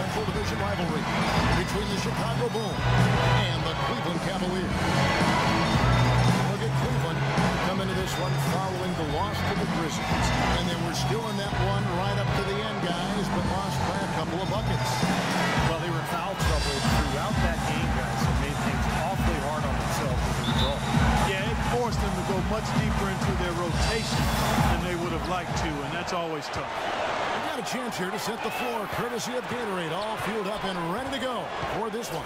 Central Division rivalry between the Chicago Bulls and the Cleveland Cavaliers. Look at Cleveland come into this one following the loss to the Grizzlies. And they were still in that one right up to the end, guys, but lost by a couple of buckets. Well, they were in foul trouble throughout that game, guys, so made things awfully hard on themselves as a result. Yeah, it forced them to go much deeper into their rotation than they would have liked to, and that's always tough. Got a chance here to set the floor, courtesy of Gatorade, all fueled up and ready to go for this one.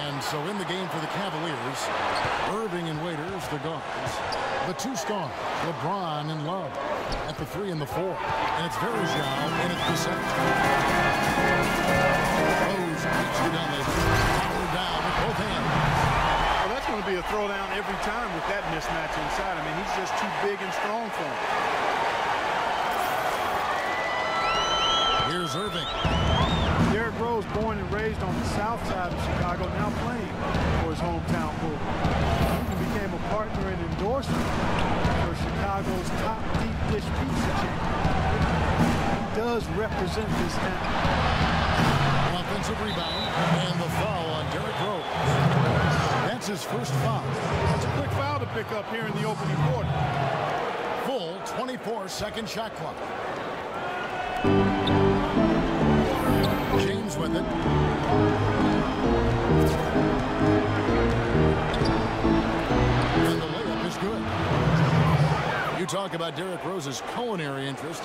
And so in the game for the Cavaliers, Irving and Waiters, the guards. The two stars, LeBron and Love at the 3 and the 4. And it's Varejao in at the center. Rose beats the Dunleavy. Power down with both hands. Well, that's going to be a throwdown every time with that mismatch inside. I mean, he's just too big and strong for him. Here's Irving. Derrick Rose, born and raised on the south side of Chicago, now playing for his hometown Bulls. He became a partner and endorser for Chicago's top deep dish pizza chain. He does represent this town. An offensive rebound and the foul on Derrick Rose. That's his first foul. It's a quick foul to pick up here in the opening quarter. Full 24-second shot clock. James with it. And the layup is good. You talk about Derrick Rose's culinary interest.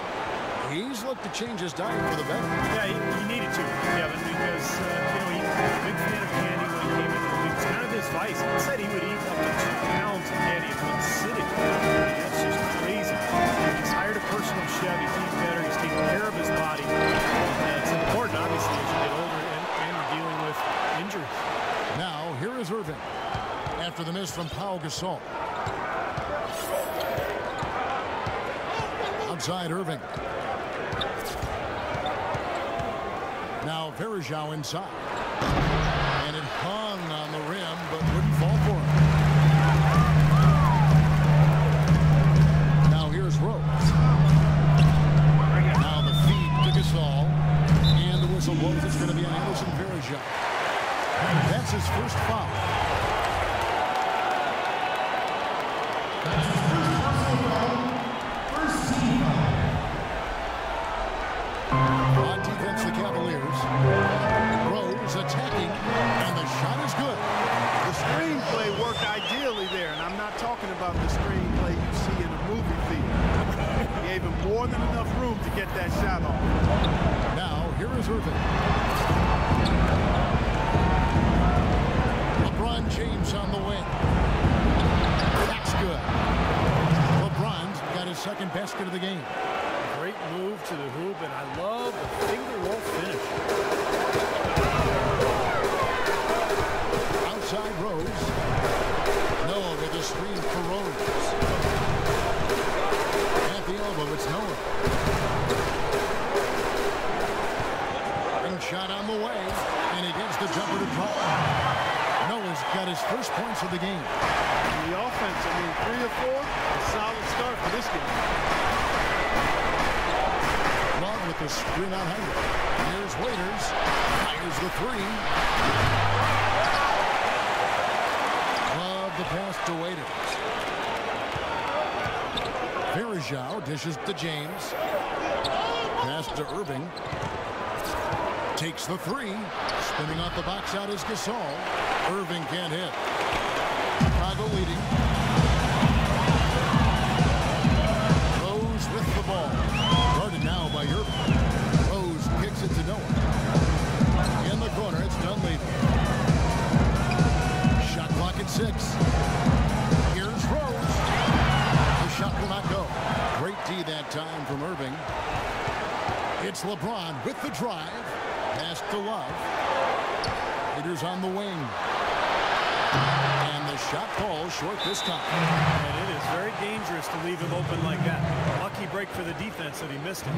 He's looked to change his diet for the better. Yeah, he needed to, Kevin, because, he's a big fan of candy when he came into the league. It's kind of his vice. He said he would eat up to 2 pounds of candy in one sitting. That's just crazy. He's hired a personal chef. He's eating better. He's taking care of his body. It's important, obviously, as you get older and you're dealing with injuries. Now, here is Irving after the miss from Gasol. Outside Irving. Now Varejao inside. And it hung on the rim, but wouldn't fall for him. Now here's Rose. Now the feed to Gasol. And the whistle blows. It's going to be on Anderson Varejao. That's his first foul. On defense, the Cavaliers. Rose attacking, and the shot is good. The screenplay worked ideally there, and I'm not talking about the screenplay you see in a movie theater. He gave him more than enough room to get that shot off. Now, here is Irving. LeBron James on the wing. That's good. LeBron's got his second basket of the game. Great move to the hoop, and I love the finger roll finish. Outside Rose. Noah with a screen for Rose. At the elbow, it's Noah. Ring shot on the way, and he gets the jumper to drop. Noah's got his first points of the game. And the offense, 3 or 4, a solid start for this game. Love with the screen on Hinrich. Here's Waiters. Fires the 3. Love the pass to Waiters. Varejao dishes to James. Pass to Irving. Takes the 3. Spinning off the box out is Gasol. Irving can't hit. Chicago leading. Rose with the ball. Guarded now by Irving. Rose kicks it to Noah. In the corner, it's Dunleavy. Shot clock at 6. Here's Rose. The shot will not go. Great D that time from Irving. It's LeBron with the drive. Pass to Love. Leaders on the wing. And the shot falls short this time. And it is very dangerous to leave him open like that. Lucky break for the defense that he missed it.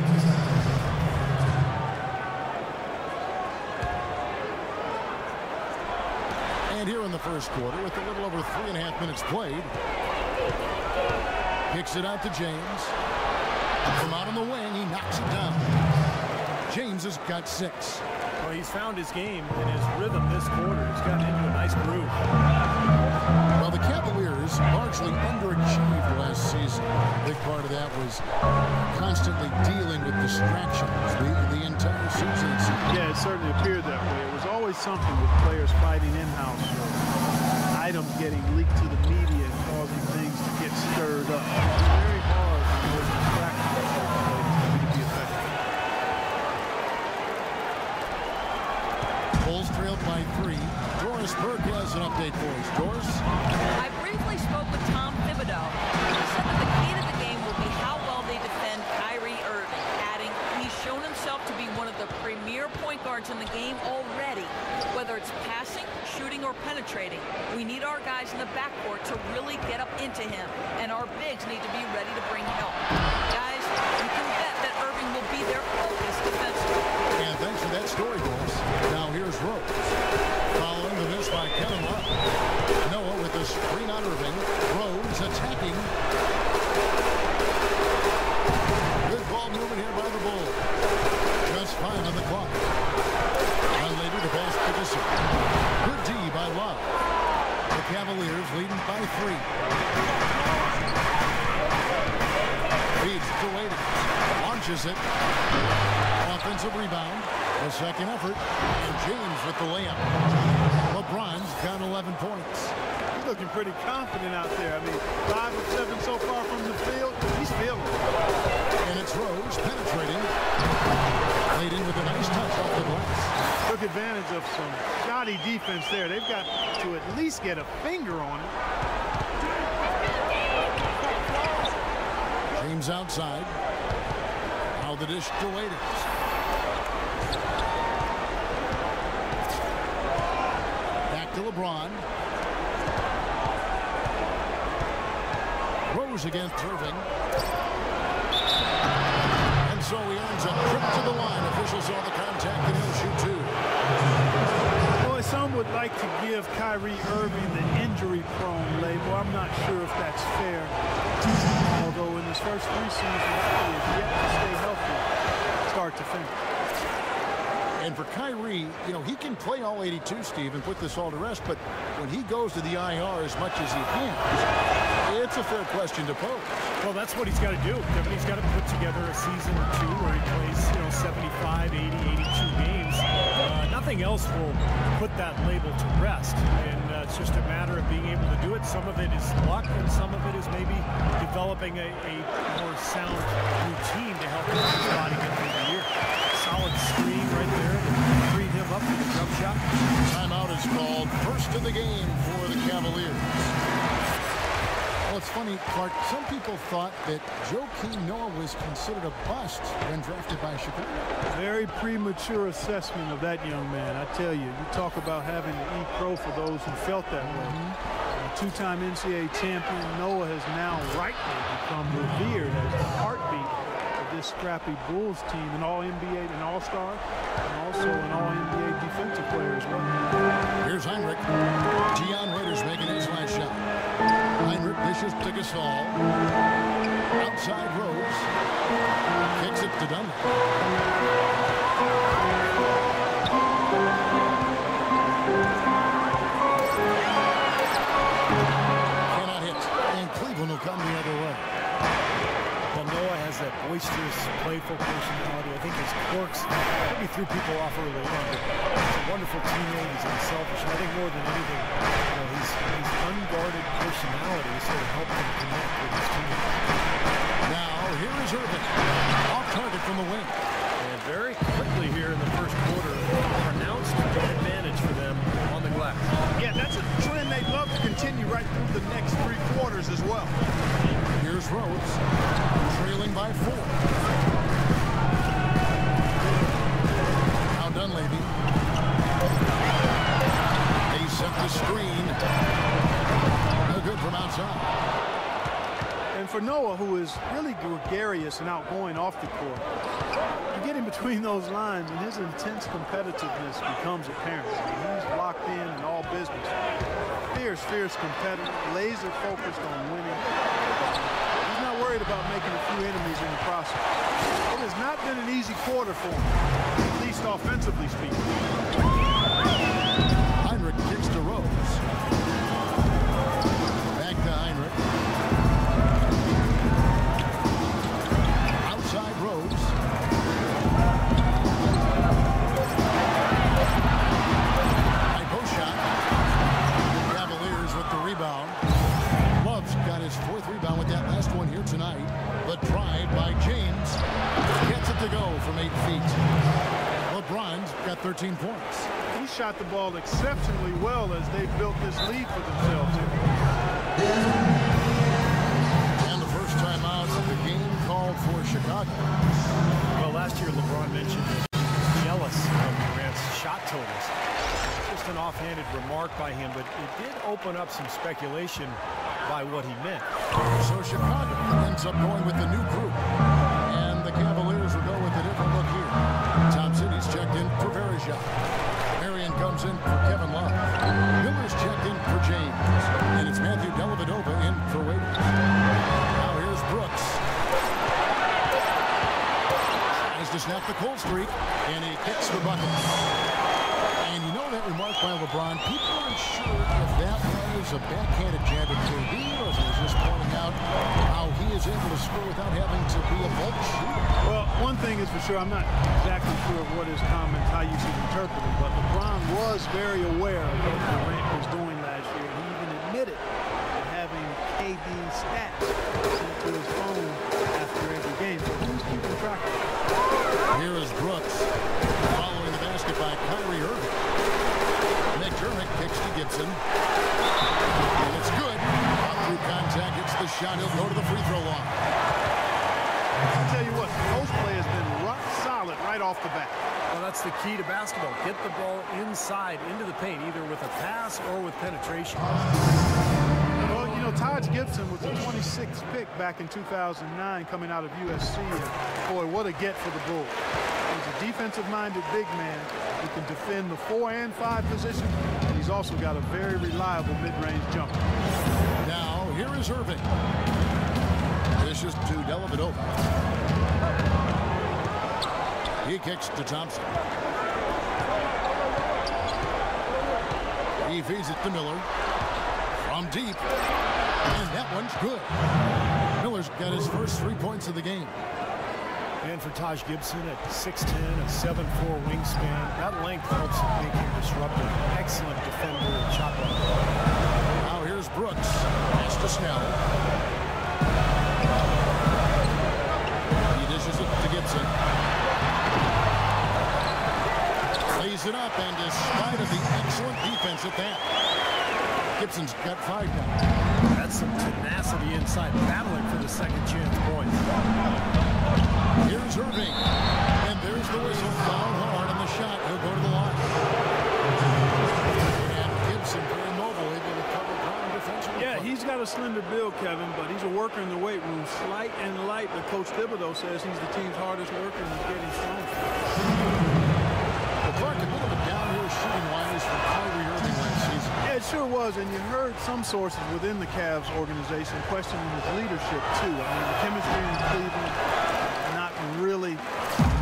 And here in the first quarter, with a little over 3.5 minutes played, kicks it out to James. From out on the wing, he knocks it down. James has got 6. Well, he's found his game and his rhythm this quarter. He's gotten into a nice groove. Well, the Cavaliers largely underachieved last season. A big part of that was constantly dealing with distractions the entire season. Yeah, it certainly appeared that way. It was always something with players fighting in-house, or items getting leaked to the media and causing things to get stirred up. It's very hard when those distractions to be effective. Bulls trailed by 3. Doris Burke has an update for us. Doris? I briefly spoke with Tom Thibodeau. He said that the key to the game will be how well they defend Kyrie Irving, adding he's shown himself to be one of the premier point guards in the game already. Whether it's passing, shooting, or penetrating, we need our guys in the backcourt to really get up into him, and our bigs need to be ready to bring help. Guys, you can bet that Irving will be their focus defensively. And thanks for that story, Doris. Now here's Rose. Following the miss by Kevin Love. Noah with the screen on Irving. Rose attacking. Good ball movement here by the Bulls. Just 5 on the clock. Dunleavy the pass to Gibson. Good D by Love. The Cavaliers leading by 3. Feeds to Waiters. Launches it. Offensive rebound. The second effort. And James with the layup. LeBron's got 11 points. He's looking pretty confident out there. I mean, 5 of 7 so far from the field. He's feeling it. And it's Rose penetrating. Laid in with a nice touch off the glass. Took advantage of some shoddy defense there. They've got to at least get a finger on it. James outside. Now the dish to Waiters. Back to LeBron. Rose against Irving. And so he earns a trip to the line. Officials saw the contact and he'll shoot 2. Boy, some would like to give Kyrie Irving the injury-prone label. I'm not sure if that's fair. Although in his first 3 seasons, he has yet to stay healthy, start to finish. And for Kyrie, you know, he can play all 82, Steve, and put this all to rest, but when he goes to the IR as much as he has, it's a fair question to pose. Well, that's what he's got to do. Kevin, he's got to put together a season or 2 where he plays, 75, 80, 82 games. Nothing else will put that label to rest. And it's just a matter of being able to do it. Some of it is luck, and some of it is maybe developing a more sound routine to help his body get through the year. Solid screen right there to free him up for the jump shot. Timeout is called. First of the game for the Cavaliers. Well, it's funny, Clark, some people thought that Joakim Noah was considered a bust when drafted by Chicago. Very premature assessment of that young man. I tell you, you talk about having to eat crow for those who felt that way. A 2-time NCAA champion, Noah has now rightly become revered as the heartbeat of this scrappy Bulls team, an All-NBA, an All-Star, and also an All-NBA defensive player as well. Here's Hinrich. Dion Waiters making his last shot. Hinrich dishes to Gasol. Outside Rose. Kicks it to Dunleavy. Cannot hit. And Cleveland will come the other way. Well, Noah has that boisterous, playful personality. I think his quirks maybe threw people off early on, but he's a wonderful teammate. He's unselfish. And I think more than anything, his unguarded personality sort of helped him connect with his team. Now, here is Irving. Off target from the wing. And very quickly here in the first quarter, pronounced advantage for them on the glass. Yeah, that's a trend they'd love to continue right through the next 3 quarters as well. Here's Rose, trailing by 4. Now Dunleavy. They set the screen. No good from outside. And for Noah, who is really gregarious and outgoing off the court, you get in between those lines and his intense competitiveness becomes apparent. He's locked in all business. Fierce competitor, laser focused on winning. He's not worried about making a few enemies in the process. It has not been an easy quarter for him, at least least offensively speaking. Hinrich kicks to Rose. Back to Hinrich. Outside Rose. High post shot. Cavaliers with the rebound. Love's got his 4th rebound with that last one here tonight. The drive by James. Gets it to go from 8 feet. LeBron's got 13 points. He shot the ball exceptionally well as they built this lead for themselves here. And the first time out of the game called for Chicago. Well, last year LeBron mentioned that he was jealous of Durant's shot totals. Just an offhanded remark by him, but it did open up some speculation by what he meant. So Chicago ends up going with the new group. And the Cavaliers will go with a different look here. Thompson, he's checked in for Varejao. Marion comes in for Kevin Love. Miller's checked in for James. And it's Matthew Dellavedova in for Waiters. Now here's Brooks. Tries to snap the cold streak, and he kicks the bucket. And you know that remark by LeBron, people aren't sure if that was a backhanded jab at KD or if he was just pointing out how he is able to score without having to be a bulk shooter. Well, one thing is for sure, I'm not exactly sure of what his comments, how you should interpret it, but LeBron was very aware of what Durant was doing last year. He even admitted that having KD's stats sent to his phone after every game. So who's keeping track of it? Here is Brooks following the basket by Irving. McDermott kicks to Gibson. And it's good. Up through contact, hits the shot. He'll go to the free throw line. I'll tell you what, post play has been rock solid right off the bat. Well, that's the key to basketball. Get the ball inside, into the paint, either with a pass or with penetration. Well, you know, Taj Gibson was the 26th pick back in 2009 coming out of USC. And boy, what a get for the Bulls. He's a defensive-minded big man who can defend the 4 and 5 position, and he's also got a very reliable mid-range jumper. Now, here is Irving. This is to Dellavedova. He kicks to Thompson. He feeds it to Miller. From deep. And that one's good. Miller's got his first 3 points of the game. And for Taj Gibson at 6'10", a 7'4" wingspan, that length helps make him disruptive. Excellent defender and shot blocker. Now here's Brooks. Pass to Snell. He dishes it to Gibson. Lays it up, and despite of the excellent defense at that, Gibson's got 5 now. That's some tenacity inside, battling for the second chance points. Here's Irving, and there's the whistle. Foul hard on the shot. He'll go to the line. And Gibson, very mobile, able to cover ground defensively. Yeah, he's got a slender build, Kevin, but he's a worker in the weight room. Slight and light, but Coach Thibodeau says he's the team's hardest worker and he's getting stronger. Well, Clark, a bit of a downhill shooting-wise for Kyrie Irving last season. Yeah, it sure was, and you heard some sources within the Cavs organization questioning his leadership, too. I mean, the chemistry in Cleveland, not really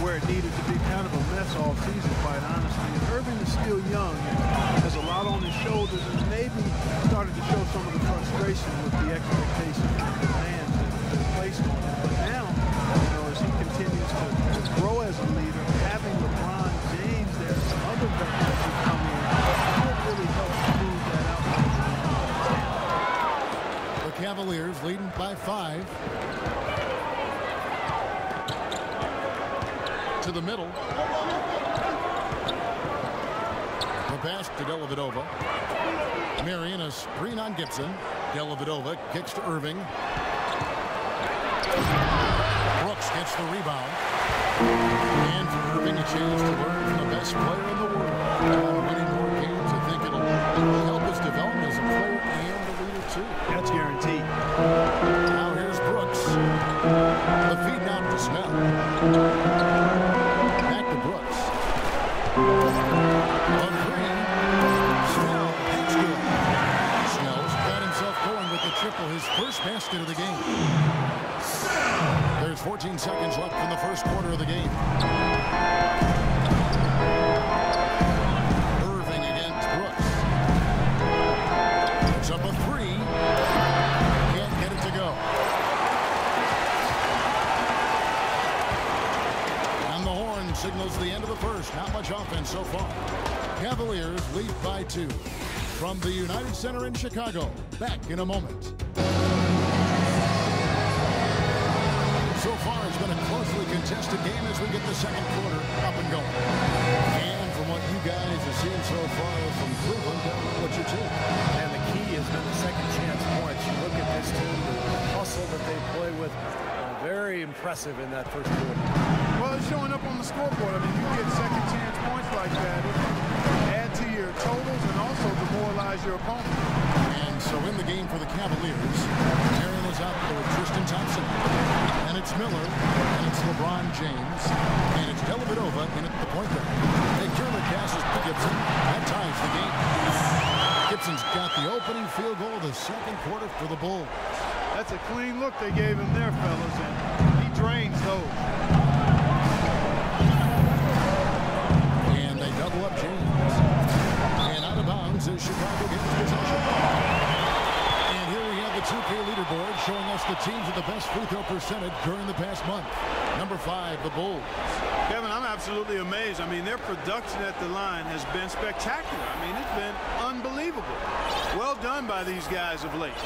where it needed to be. Kind of a mess all season, quite honestly. And Irving is still young and has a lot on his shoulders, and maybe started to show some of the frustration with the expectations and demands that are placed on him. But now, you know, as he continues to grow as a leader, having LeBron James there, some other veterans who come in, will really help smooth that out. The Cavaliers leading by 5. To the middle. The pass to Dellavedova. Marion, a screen on Gibson. Dellavedova kicks to Irving. Brooks gets the rebound. And for Irving, a chance to learn from the best player in the world. Winning more games, I think it'll help his development as a player and the leader, too. That's guaranteed. Now here's Brooks. The feed now to Snell. Back to Brooks. On 3. Snell, that's good. Snell's got himself going with the triple, his first basket of the game. There's 14 seconds left in the first quarter of the game. first. Not much offense so far. Cavaliers lead by 2. From the United Center in Chicago. Back in a moment. So far, it's been a closely contested game as we get the second quarter up and going. And from what you guys have seen so far from Cleveland, what you take? And the key has been the second chance points. You look at this team, the hustle that they play with, very impressive in that first quarter. Well, it's showing up on the scoreboard. I mean, you get second chance points like that. Add to your totals and also demoralize your opponent. And so in the game for the Cavaliers, Marion is out for Tristan Thompson. And it's Miller, and it's LeBron James, and it's Dellavedova in at the point guard. McDermott passes to Gibson. That ties the game. Gibson's got the opening field goal of the second quarter for the Bulls. That's a clean look they gave him there, fellas, and he drains those. And they double up James. And out of bounds as Chicago gets possession. And here we have the 2K leaderboard showing us the teams with the best free throw percentage during the past month. Number 5, the Bulls. Kevin, I'm absolutely amazed. I mean, their production at the line has been spectacular. I mean, it's been unbelievable. Well done by these guys of late.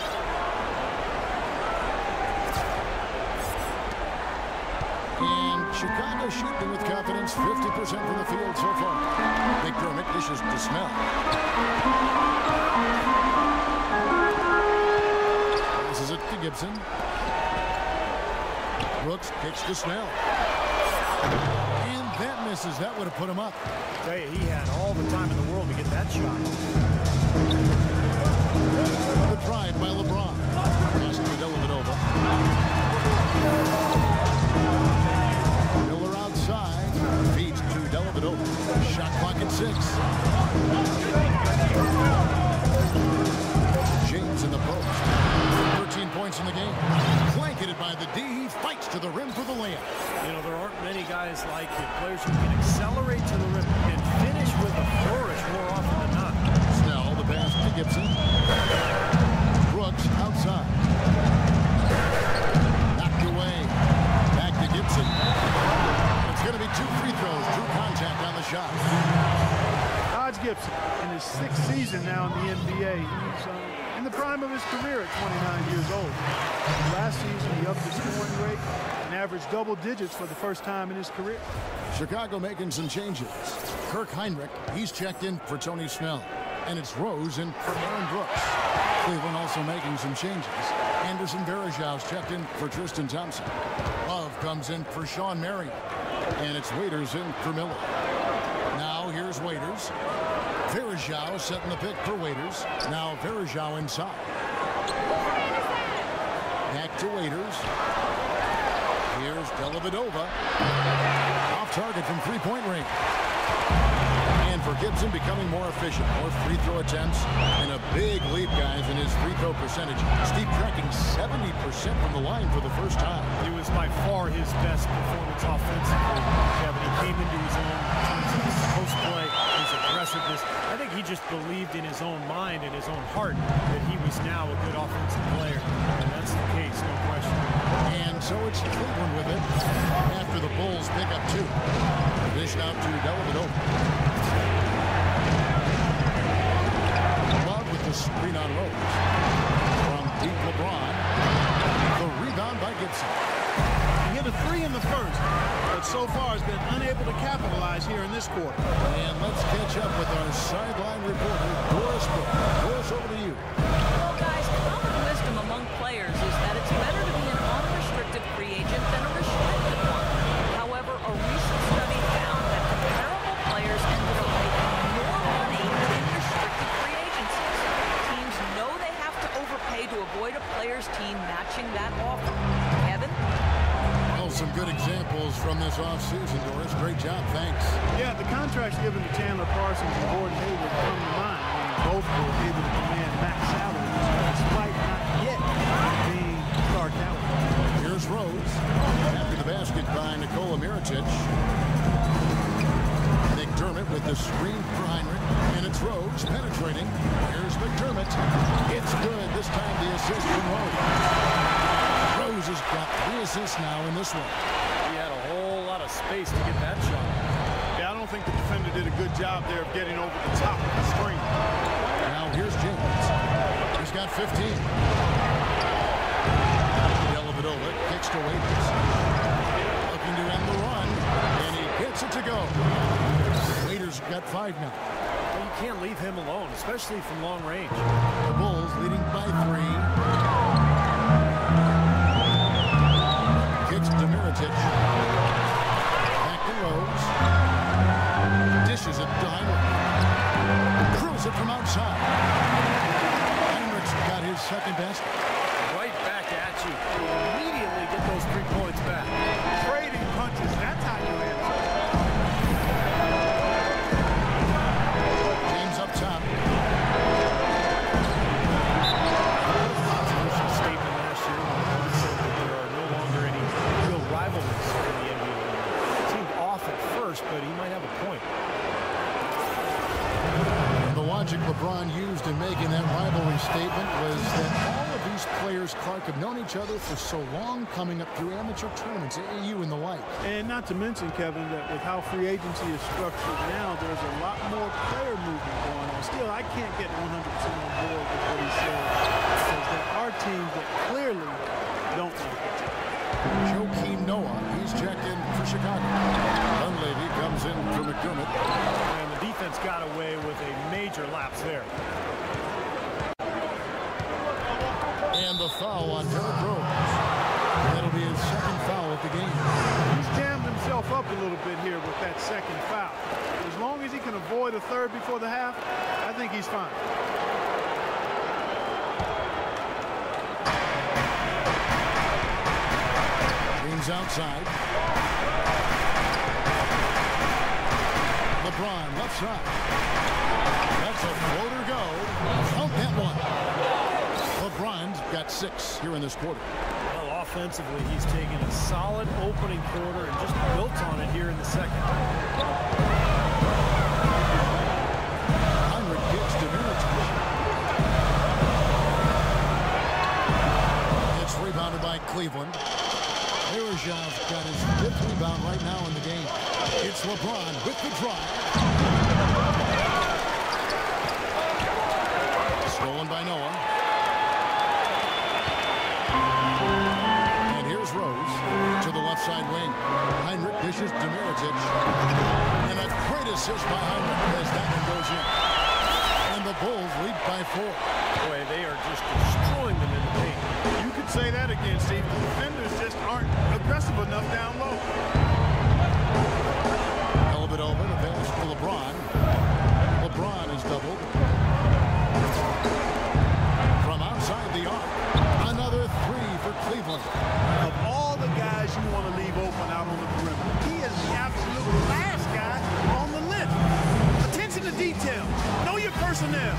And Chicago shooting with confidence, 50% from the field so far. McDermott dishes to Snell. Passes it to Gibson. Brooks kicks to Snell. And that misses. That would have put him up. Tell you, he had all the time in the world to get that shot. The drive by LeBron. Pass to Dellavedova. Miller outside. Feeds to Dellavedova. Shot clock at 6. James in the post. 13 points in the game. Blanketed by the D. He fights to the rim for the layup. You know, there aren't many guys like him. Players who can accelerate to the rim and finish with a flourish more often than not. Snell, the pass to Gibson. Brooks outside. Knocked away. Back to Gibson. It's going to be 2 free throws. Drew contact on the shot. Gibson in his 6th season now in the NBA. He's in the prime of his career at 29 years old. Last season, he upped his scoring rate and averaged double digits for the first time in his career. Chicago making some changes. Kirk Hinrich, he's checked in for Tony Snell. And it's Rose in for Aaron Brooks. Cleveland also making some changes. Anderson Varejao's checked in for Tristan Thompson. Love comes in for Sean Marion. And it's Waiters in for Miller. Now here's Waiters. Varejao setting the pick for Waiters. Now Varejao inside. Back to Waiters. Here's Dellavedova. Off target from three-point range. And for Gibson becoming more efficient. More free throw attempts. And a big leap, guys, in his free throw percentage. Steve tracking 70% from the line for the first time. It was by far his best performance offensively. Kevin, he came into his own in terms of his post play, his aggressiveness. I think he just believed in his own mind and his own heart that he was now a good offensive player. And that's the case, no question. And so it's Cleveland with it after the Bulls pick up 2. Dished out to Dellavedova. Love with the screen on Rose. From deep LeBron. The rebound by Gibson. He hit a 3 in the first, but so far has been unable to capitalize here in this quarter. And let's catch up with our sideline reporter, Doris Brooks. Doris, over to you. Well, guys, common wisdom among players is that it's better to be an unrestricted free agent than a restricted one. However, a recent study found that comparable players ended up making more money in restricted free agencies. Teams know they have to overpay to avoid a player's team matching that offer. Kevin? Well, some good examples from this offseason, Doris. Great job, thanks. Yeah, the contracts given to Chandler Parsons and Gordon Haywood come to mind. I mean, both were able to command max salaries despite not yet being star talent. Here's Rose. After the basket by Mirotic. McDermott with the screen for Hinrich. And it's Rose penetrating. Here's McDermott. It's good. This time the assist from Rose. Rose has got 3 assists now in this one. He had a whole lot of space to get that shot. Yeah, I don't think the defender did a good job there of getting over the top of the screen. Now here's James. He's got 15. Dellavedova kicks to Waiters. Looking to end the run, and he gets it to go. Waiters got 5 now. Well, you can't leave him alone, especially from long range. The Bulls leading by 3. Kicks to Mirotic. Back to Rose. Dishes it to Hinrich. Throws it from outside. Hinrich's got his second best. Right back at you. Immediately get those 3 points back. Trading punches, that's how you answer. James up top. Statement last year when he said that there are no longer any real rivalries in the NBA. It seemed off at first, but he might have a point. The logic LeBron used in making that rivalry statement was that all of these players, Clark, have known each other for so long, coming up through amateur tournaments, AAU and the like. And not to mention, Kevin, that with how free agency is structured now, there's a lot more player movement going on. Still, I can't get 100% on board with what he said, because there are teams that clearly don't like it. Joakim Noah, he's checked in for Chicago. Dunleavy comes in for McDermott. And the defense got away with a major lapse there. And the foul on Derrick Rose. That'll be his second foul of the game. He's jammed himself up a little bit here with that second foul. As long as he can avoid a third before the half, I think he's fine. James outside. LeBron left side. That's a floater go. Count that one. LeBron's got 6 here in this quarter. Well, offensively, he's taken a solid opening quarter and just built on it here in the second. Hinrich gets to Mirotic. It's rebounded by Cleveland. Varejao got his 5th rebound right now in the game. It's LeBron with the drive. Stolen by Noah. And here's Rose to the left side wing. Hinrich dishes to Mirotic. And a great assist by Hinrich as that one goes in. And the Bulls lead by 4. Boy, they are just destroying them in the paint. You could say that again, Steve. The defenders just aren't aggressive enough down low. Dellavedova, the pass for LeBron. LeBron is doubled. From outside the arc, another 3 for Cleveland. Of all the guys you want to leave open out on the perimeter, he is the absolute last guy on the list. Attention to detail. Know your personnel.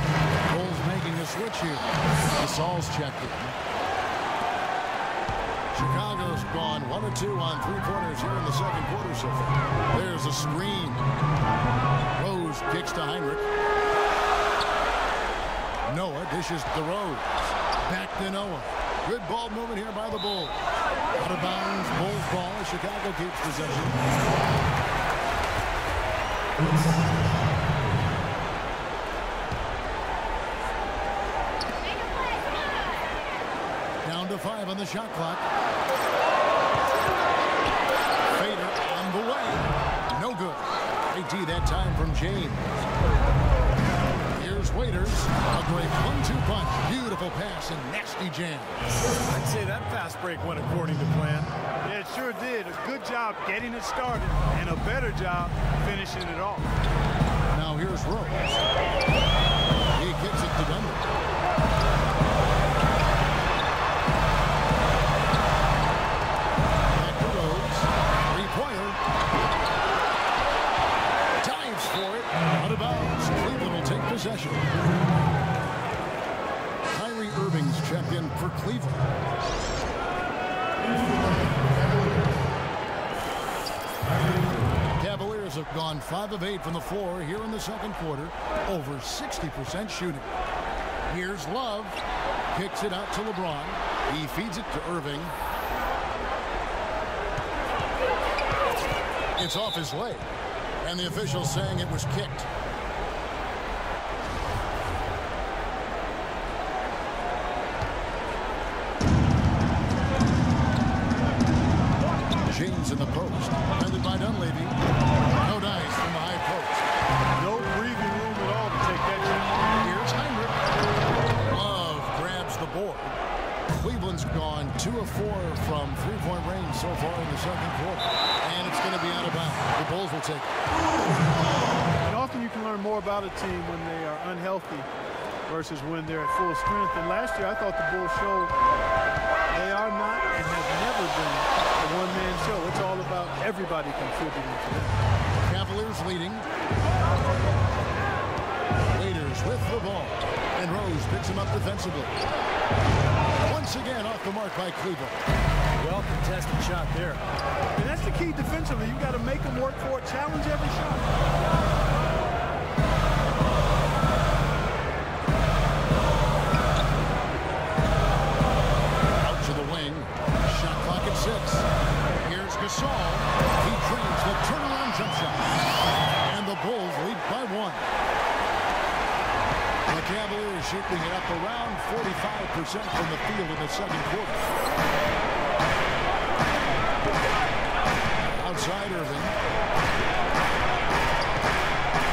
Bulls making a switch here. Gasol's checked it. Chicago's gone 1 of 2 on 3-pointers here in the second quarter so far. There's a screen. Rose kicks to Hinrich. Noah dishes to Rose. Back to Noah. Good ball movement here by the Bulls. Out of bounds, Bulls ball. Chicago keeps possession. Down to 5 on the shot clock. Fader on the way. No good. AT that time from James. Here's Waiters. A great 1-2 punch. Beautiful pass and nasty jam. I'd say that fast break went according to plan. Yeah, it sure did. A good job getting it started and a better job finishing it off. Now here's Rose. He kicks it to Dunleavy. Back to Rose. 3-pointer. Dives for it. Out of bounds. Cleveland will take possession. Irving's checked in for Cleveland. Cavaliers have gone 5 of 8 from the floor here in the second quarter. Over 60% shooting. Here's Love. Kicks it out to LeBron. He feeds it to Irving. It's off his leg. And the official saying it was kicked. James in the post. Defended by Dunleavy. No dice from the high post. No breathing room at all to take that shot. Here's Hinrich. Love grabs the board. Cleveland's gone 2 of 4 from three-point range so far in the second quarter. And it's going to be out of bounds. The Bulls will take it. And often you can learn more about a team when they are unhealthy versus when they're at full strength. And last year I thought the Bulls showed they are not and have never been a one-man show. It's all about everybody contributing to that. Cavaliers leading. Waiters with the ball. And Rose picks him up defensively. Once again off the mark by Cleveland. Well contested shot there. And that's the key defensively. You've got to make them work for it, challenge every shot. Out to the wing. Shot clock at 6. Here's Gasol. He drains the turnaround jump shot. And the Bulls lead by 1. The Cavaliers shooting it up around 45% from the field in the second quarter. Outside Irving.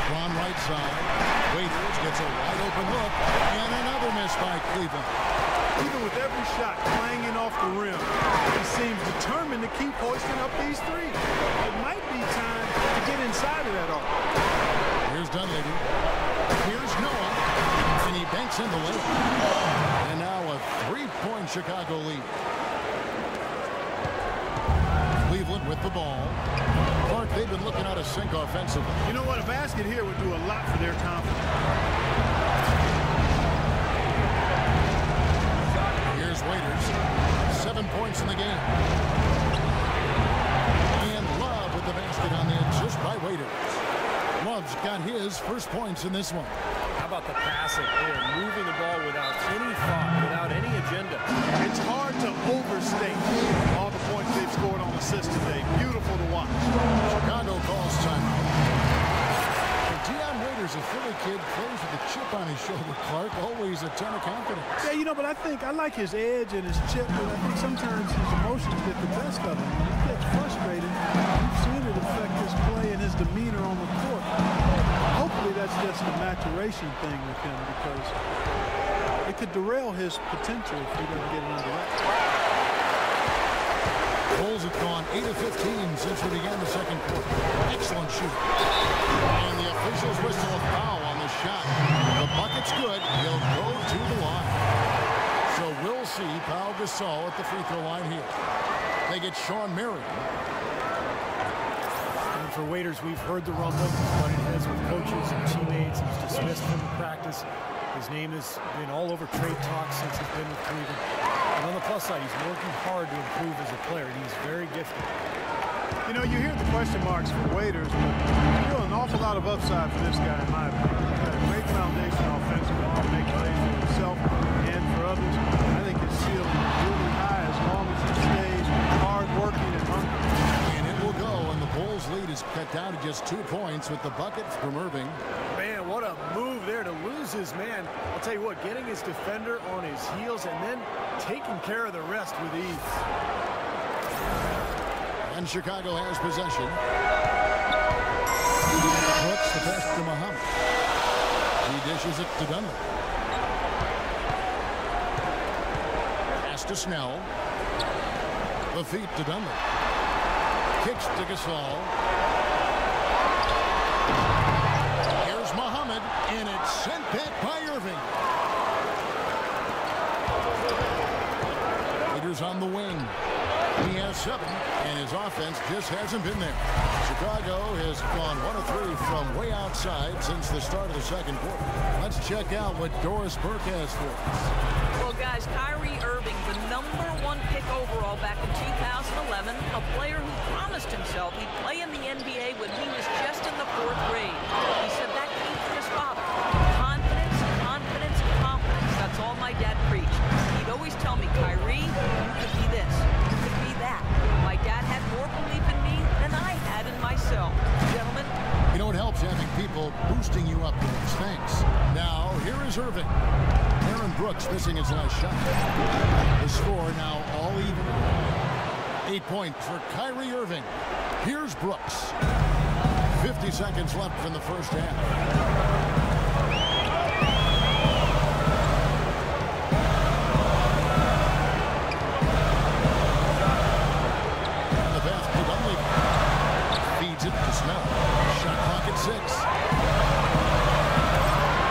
LeBron right side. Waiters gets a wide open look. And another miss by Cleveland. Even with every shot clanging off the rim, he seems determined to keep hoisting up these threes. It might be time to get inside of that arc. Here's Dunleavy. Here's Noah. And he banks in the lane. And now a 3-point Chicago lead. Cleveland with the ball. Clark, they've been looking out of sync offensively. You know what? A basket here would do a lot for their confidence. Here's Waiters. 7 points in the game. And Love with the basket on the assist by Waiters. Love's got his first points in this one. How about the passing? They are moving the ball without any thought, without any agenda. It's hard to overstate all the points they've scored on assists today. Beautiful to watch. Chicago calls timeout. Deion Waiters, a Philly kid, plays with a chip on his shoulder. Clark, always a ton of confidence. Yeah, you know, but I like his edge and his chip, but I think sometimes his emotions get the best of him. When he gets frustrated, you've seen it affect his play and his demeanor on the court. Hopefully that's just a maturation thing with him, because it could derail his potential if he doesn't get it under wraps. Bulls have gone 8 of 15 since we began the second quarter. Excellent shooting. And the officials whistle a foul on the shot. The bucket's good. He'll go to the line. So we'll see Pau Gasol at the free throw line here. They get Sean Marion. And for Waiters, we've heard the rumblings. He's butted heads with coaches and teammates. He's dismissed from practice. His name has been all over trade talks since he's been with Cleveland. And on the plus side, he's working hard to improve as a player. He's very gifted. You know, you hear the question marks for Waiters, but there's still an awful lot of upside for this guy, in my opinion. He's got a great foundation offensively to make plays for himself and for others. I think his ceiling is really high as long as he stays hard-working and hungry. And it will go, and the Bulls' lead is cut down to just 2 points with the bucket from Irving. Man, what a move there to lose his man. I'll tell you what, getting his defender on his heels and then taking care of the rest with ease. And Chicago has possession. Brooks the pass to Mohammed. He dishes it to Dunleavy. Pass to Snell. The feet to Dunleavy. Kicks to Gasol. Here's Mohammed, and it's sent back by Irving. Waiters on the wing. He has 7, and his offense just hasn't been there. Chicago has gone 1 of 3 from way outside since the start of the second quarter. Let's check out what Doris Burke has for us. Well, guys, Kyrie Irving, the #1 pick overall back in 2011, a player who promised himself he'd play in the NBA when he was just in the 4th grade. He said that came from his father. Confidence, confidence, confidence. That's all my dad preached. He'd always tell me, Kyrie, you could be this, you could be that. My dad had more belief in me than I had in myself. Gentlemen, Well, boosting you up, thanks. Now, here is Irving. Aaron Brooks missing his last shot. The score now all even. 8 points for Kyrie Irving. Here's Brooks. 50 seconds left in the first half. The pass to Dunleavy. Feeds it to Snell. Shot clock at 6.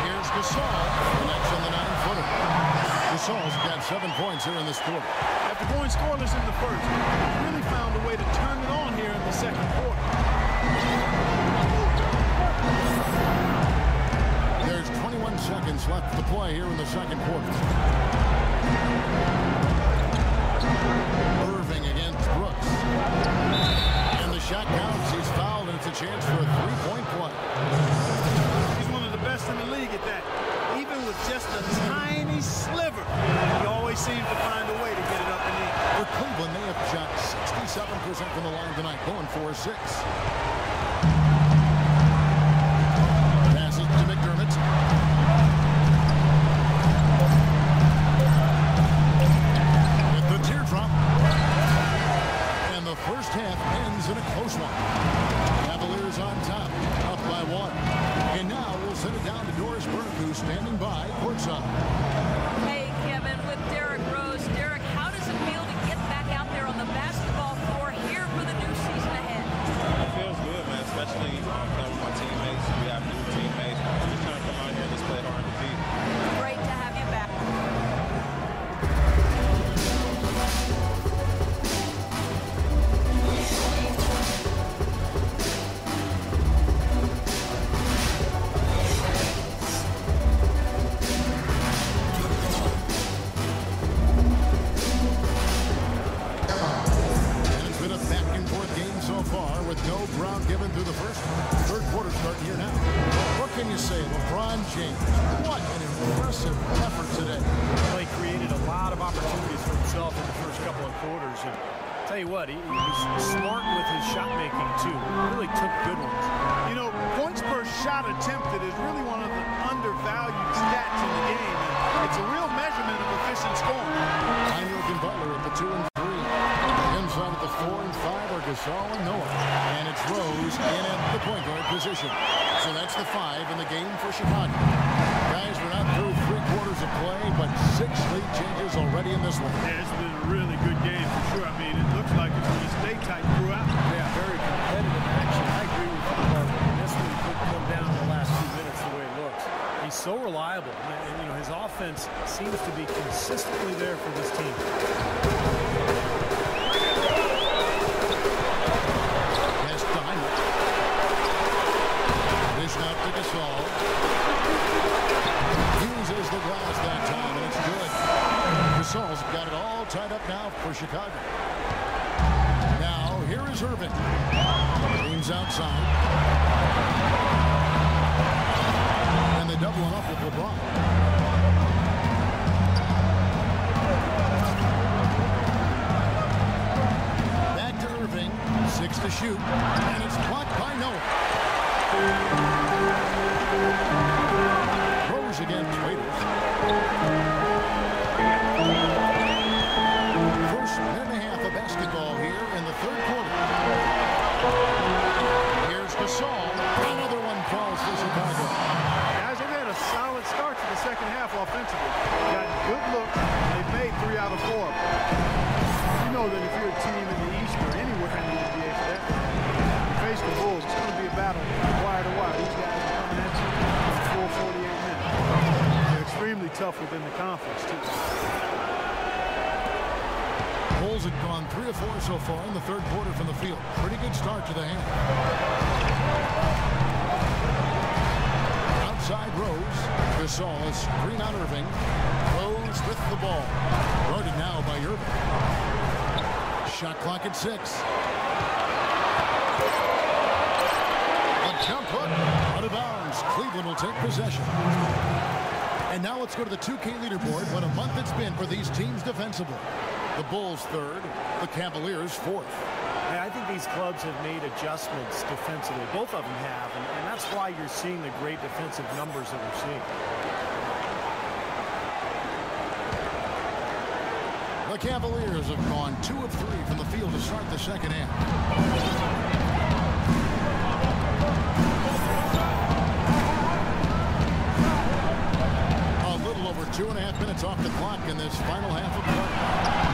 Here's Gasol. Connects on the 9-footer. Gasol's got 7 points here in this quarter. After going scoreless in the first, he really found a way to turn it on here in the second quarter. There's 21 seconds left to play here in the second quarter. Irving against Brooks. And the shot counts. He's fouled, and it's a chance for a 3-point play. He's one of the best in the league at that. Even with just a tiny sliver, he always seems to find a way to get it up and in. For Cleveland, they have shot 67% from the line tonight, going 4-6. Passes to McDermott. With the teardrop. And the first half ends in a close one. Cavaliers on top, up by 1. And now we'll send it down to Doris Burke, who's standing by courtside. Hey, Kevin, with Derrick Rose. Derrick, how does it feel to get back out there on the basketball floor here for the new season ahead? It feels good, man, especially playing with my teammates. We have new teammates. I'm just trying to come out here and just play hard and compete. Great to have you back. No ground given through the first. Third quarter starting here now. What can you say? LeBron James. What an impressive effort today. Well, he created a lot of opportunities for himself in the first couple of quarters. And tell you what, he was smart with his shot making too. Really took good ones. You know, points per shot attempted is really one of the undervalued stats in the game. And it's a real measurement of efficient scoring. Hinrich and Butler at the 2 and 3. Inside at the 4 and 5 are Gasol and Noah. And it's Rose in at the point guard position. So that's the 5 in the game for Chicago. Guys, we're not through 3 quarters of play, but 6 lead changes already in this one. Yeah, it's been a really good game for sure. I mean, it looks like it's going to stay tight throughout. Yeah, very competitive action. I agree with you, Mark. This one could come down in the last few minutes the way it looks. He's so reliable. And you know, his offense seems to be consistently there for this team. Out to Gasol. Uses the glass that time, and it's good. Gasol's got it all tied up now for Chicago. Now, here is Irving. Team's outside. And they double him up with LeBron. Back to Irving. 6 to shoot. And it's blocked by Noah. Rose against Waiters. First minute and a half of basketball here in the third quarter. Here's Gasol. Another one falls for Chicago. Guys, they've had a solid start to the second half offensively. Got good looks. They've made 3 out of 4 of them. You know that if you're a team in the East or anywhere in the NBA for that, you face the Bulls, it's going to be a battle wire to wire. These guys are coming at you for full 48 minutes. They're extremely tough within the conference, too. Bulls have gone 3 of 4 so far in the third quarter from the field. Pretty good start to the hand. Outside Rose. Gasol is screen on Irving. Rose with the ball. Guarded now by Irving. Shot clock at 6. Jump hook, out of bounds. Cleveland will take possession. And now let's go to the 2K leaderboard. What a month it's been for these teams defensively. The Bulls 3rd, the Cavaliers 4th. Yeah, I think these clubs have made adjustments defensively. Both of them have, and that's why you're seeing the great defensive numbers that we're seeing. The Cavaliers have gone 2 of 3 from the field to start the second half. A little over 2.5 minutes off the clock in this final half of play.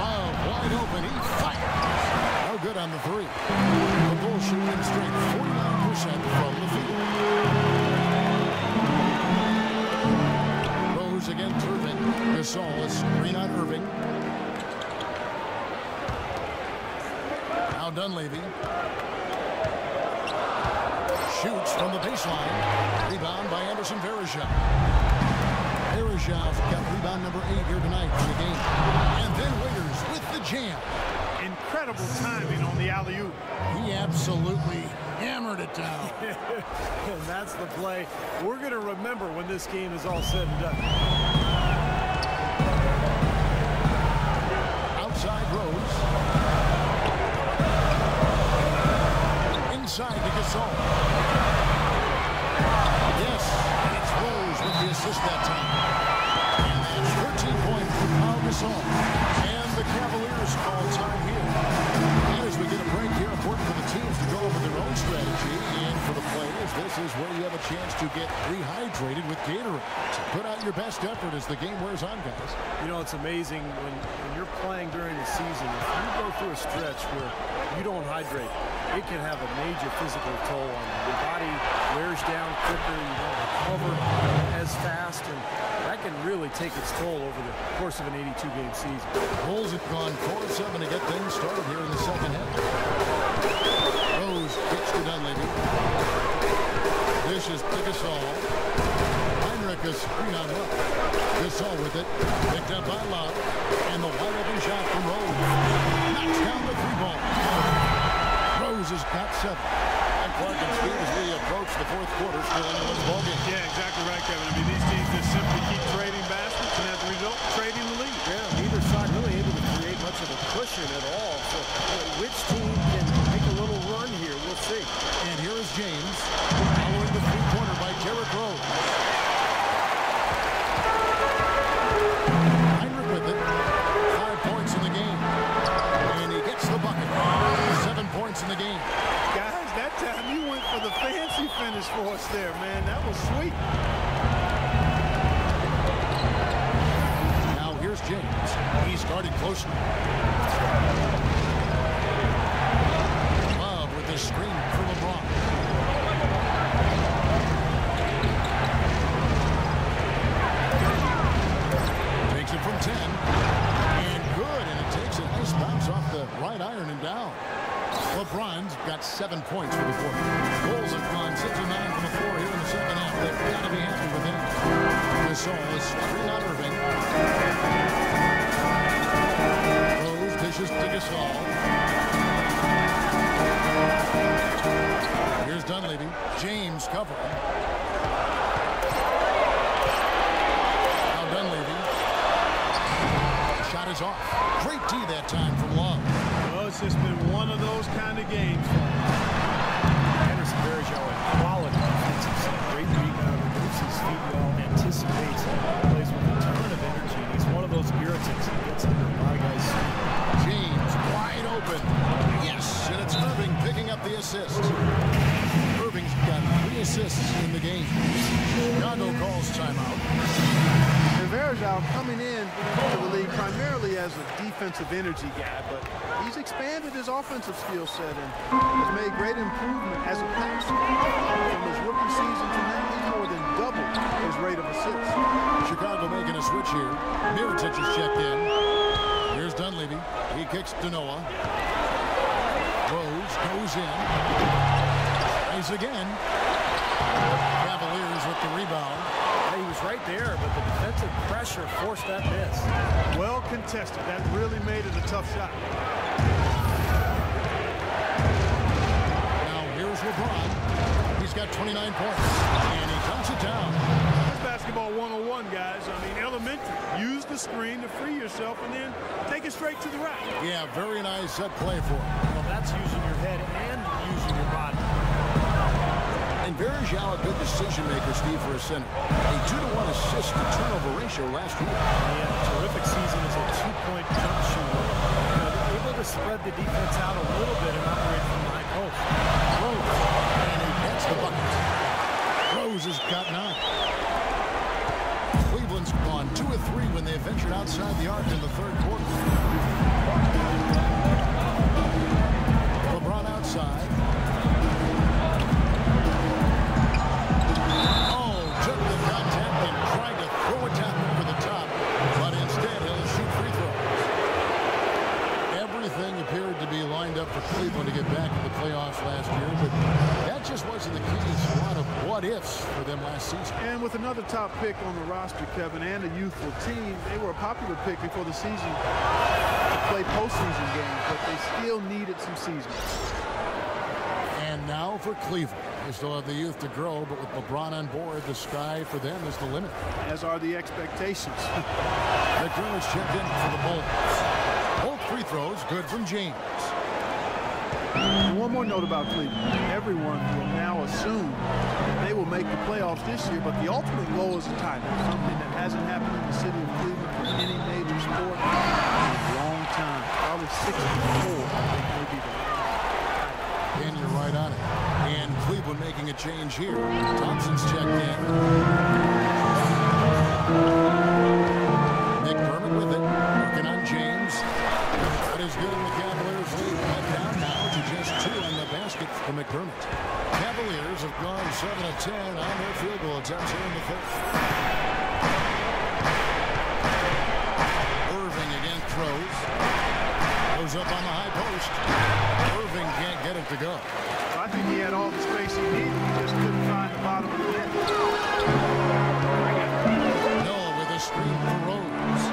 Love wide open. He fires. No good on the three. The Bulls shooting straight 49% from the field. Rose against Irving. Gasol is screen on Irving. Now Dunleavy shoots from the baseline. Rebound by Anderson Varejao. Varejao's got rebound number 8 here tonight for the game. And then Waiters with the jam. Incredible timing on the alley-oop. He absolutely hammered it down. And that's the play we're going to remember when this game is all said and done. Outside Rose. Inside to Gasol. Yes, it's Rose with the assist that time. And that's 13 points for Gasol. And the Cavaliers call time here. And as we get a break here, important for the teams to go over their own strategy. And for the players, this is where you have a chance to get rehydrated with Gatorade. So put out your best effort as the game wears on, guys. You know, it's amazing when you're playing during the season, if you go through a stretch where you don't hydrate, it can have a major physical toll on you. Your body wears down quicker, you don't recover as fast, and that can really take its toll over the course of an 82-game season. Bulls have gone 4 of 7 to get things started here in the second half. Rose kicks to Dunleavy. Dishes to Gasol. Hinrich is screen on Love. Gasol with it. Picked up by Love. And the wide open shot from Rose. Knocks down the 3-ball. Rose has got 7. And Clark and Steve as we approach the fourth quarter still in this ballgame. Yeah, exactly right, Kevin. I mean, these teams just simply keep trading baskets, and as a result, trading the lead. Yeah, neither side really able to create much of a cushion at all. So which team can make a little run here? We'll see. And here is James following the three-pointer by Derrick Rose. Hinrich with it. 5 points in the game. And he gets the bucket. 7 points in the game. Guys, that time you went for the fancy finish for us there, man. That was sweet. Now here's James. He started closely. Love with the screen for LeBron. Takes it from 10. And good. And it takes a nice bounce off the right iron and down. LeBron's got 7 points for the quarter. Bulls have gone 6 of 9 from the floor here in the second half. They've got to be happy with him. Gasol is screen on Irving. Rose dishes to Gasol. Here's Dunleavy. James covering. Now Dunleavy. Shot is off. Great D that time from Love. Well, it's just been one of those kind of games. Anderson Varejao in quality defensive set. Great rebounder, moves his feet well, anticipates, plays with a ton of energy. And he's one of those irritants that gets under a lot of guys' feet. James wide open. Yes, and it's Irving picking up the assist. Irving's got 3 assists in the game. Chicago calls timeout. And Varejao coming in to the league primarily as a defensive energy guy, but he's expanded his offensive skill set and has made great improvement as a passer. From his rookie season to now, he's more than doubled his rate of assists. Chicago making a switch here. Mirotic is checked in. Here's Dunleavy. He kicks to Noah. Rose goes in. Tries again. Cavaliers with the rebound. He was right there, but the defensive pressure forced that miss. Well contested. That really made it a tough shot. Now here's LeBron. He's got 29 points. And he dumps it down. That's basketball 101, guys. I mean, elementary. Use the screen to free yourself and then take it straight to the rack. Yeah, very nice set play for him. Well, that's balance, using your head and using your body. And Varejao, a good decision maker, Steve, for a center. A 2-to-1 assist to turnover ratio last year. He had a terrific season as a 2-point jump shooter. Able to spread the defense out a little bit and operate from the high post. Rose, and he gets the bucket. Rose has got 9. Cleveland's gone 2 of 3 when they ventured outside the arc in the third quarter. LeBron outside. Oh, took the contact and tried to throw it down over the top, but instead he'll shoot free throws. Everything appeared to be lined up for Cleveland to get back in the playoffs last year, but that just wasn't the case. A lot of what-ifs for them last season. And with another top pick on the roster, Kevin, and a youthful team, they were a popular pick before the season to play postseason games, but they still needed some seasoning. And now for Cleveland. They still have the youth to grow, but with LeBron on board, the sky for them is the limit. As are the expectations. McDermott's checked in for the Bulls. Both free throws good from James. And one more note about Cleveland. Everyone will now assume they will make the playoffs this year, but the ultimate goal is a title. Something that hasn't happened in the city of Cleveland for any major sport in a long time. Probably 64, I think, may be the last. And you're right on it. And Cleveland making a change here. Thompson's checked in. McDermott with it. Working on James. That is good in the Cavaliers lead. Cut down now to just 2 on the basket for McDermott. Cavaliers have gone 7 of 10 on their field goal attempts here in the fifth. Irving again throws. Goes up on the high post. Irving can't get it to go. I think he had all the space he needed. He just couldn't find the bottom of the net. Noah with a screen for Rose.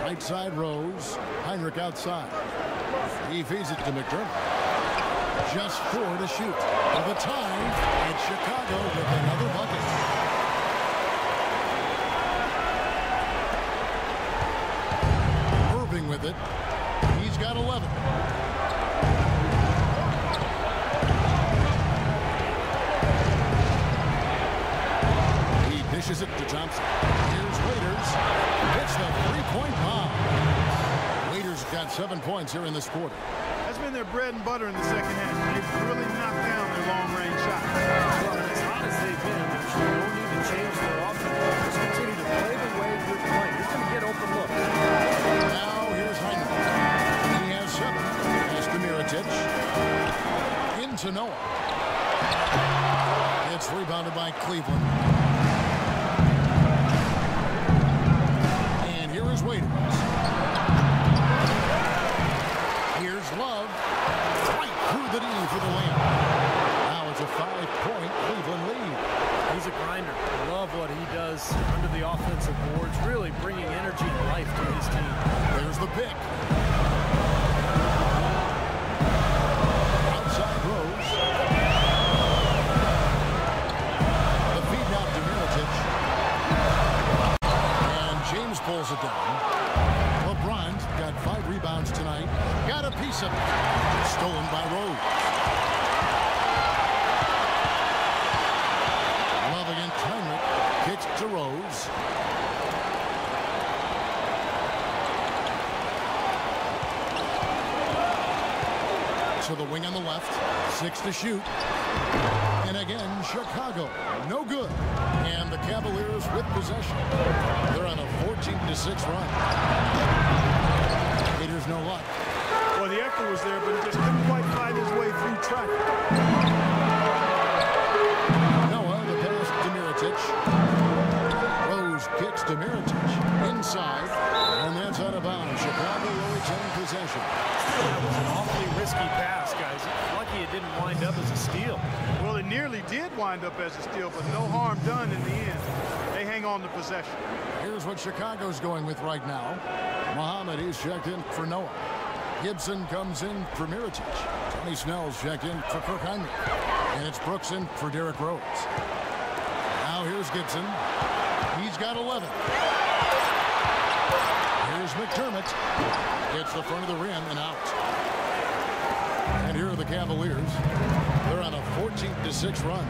Right side Rose. Hinrich outside. He feeds it to McDermott. Just 4 to shoot. For the time, it's Chicago with another bucket. Irving with it. He's got 11. He dishes it to Thompson. Here's Waiters. Hits the 3-point bomb. Waiters got 7 points here in this quarter. That's been their bread and butter in the second half. They've really knocked down their long-range shots. Well, as hot as they've been, there's no need to change their offense. Just continue to play the way you're playing. You're going to get open looks. Now here's Hinrich. He has 7. Pass to Mirotic. Into Noah. It's rebounded by Cleveland. And here is Waiters. Here's Love. Right through the knee for the win. Now it's a 5-point Cleveland lead. He's a grinder. I love what he does under the offensive boards, really bringing energy and life to his team. There's the pick. Outside Rose. The feed now to Mirotic. And James pulls it down. LeBron's got 5 rebounds tonight. Got a piece of it. Stolen by Rose. Love against Hinrich. Kicks to Rose. To the wing on the left. 6 to shoot. And again, Chicago. No good. And the Cavaliers with possession. They're on a 14-6 run. Haters no luck. Well, the effort was there, but he just couldn't quite find his way through traffic. Noah, the pass to Mirotic. Rose kicks to Mirotic. Inside. And that's out of bounds. Chicago will retain possession. That was an awfully risky pass, guys. Lucky it didn't wind up as a steal. Well, it nearly did wind up as a steal, but no harm done in the end. They hang on to possession. Here's what Chicago's going with right now. Mohammed is checked in for Noah. Gibson comes in for Mirotic. Tony Snell's checked in for Kirk. And it's Brooks in for Derrick Rose. Now here's Gibson. He's got 11. Here's McDermott. Hits the front of the rim and out. And here are the Cavaliers. They're on a 14-6 run.